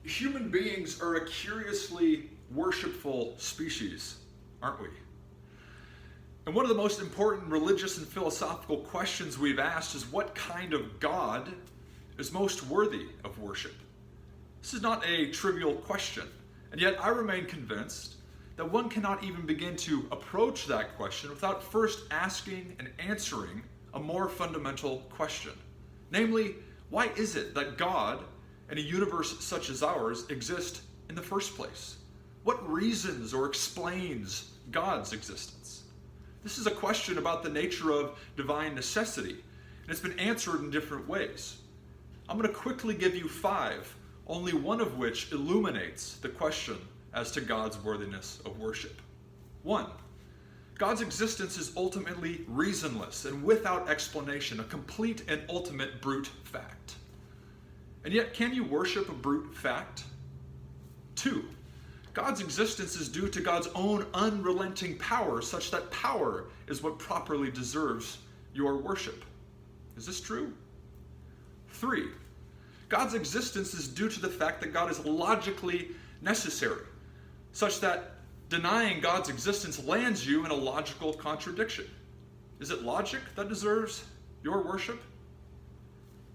Human beings are a curiously worshipful species, aren't we? And one of the most important religious and philosophical questions we've asked is what kind of God is most worthy of worship? This is not a trivial question, and yet I remain convinced that one cannot even begin to approach that question without first asking and answering a more fundamental question. Namely, why is it that God and a universe such as ours exist in the first place? What reasons or explains God's existence? This is a question about the nature of divine necessity, and it's been answered in different ways. I'm going to quickly give you 5, only one of which illuminates the question as to God's worthiness of worship. 1. God's existence is ultimately reasonless and without explanation, a complete and ultimate brute fact. And yet, can you worship a brute fact? 2. God's existence is due to God's own unrelenting power, such that power is what properly deserves your worship. Is this true? 3. God's existence is due to the fact that God is logically necessary, such that denying God's existence lands you in a logical contradiction. Is it logic that deserves your worship?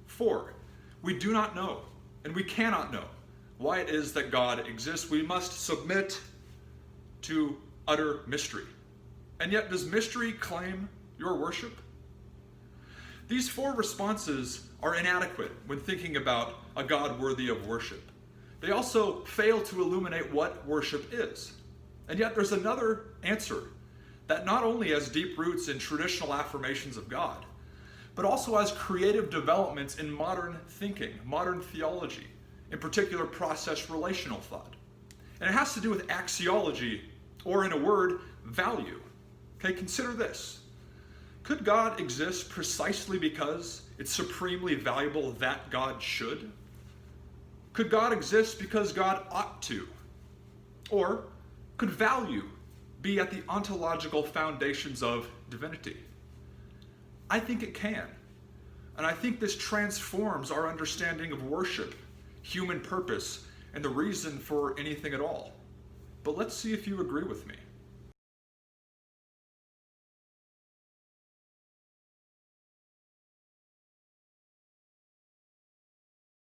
4. We do not know, and we cannot know why it is that God exists. We must submit to utter mystery. And yet, does mystery claim your worship? These 4 responses are inadequate when thinking about a God worthy of worship. They also fail to illuminate what worship is. And yet there's another answer that not only has deep roots in traditional affirmations of God, but also has creative developments in modern thinking, modern theology, in particular process relational thought. And it has to do with axiology, or in a word, value. Okay, consider this. Could God exist precisely because it's supremely valuable that God should? Could God exist because God ought to? Or could value be at the ontological foundations of divinity? I think it can. And I think this transforms our understanding of worship, human purpose, and the reason for anything at all. But let's see if you agree with me.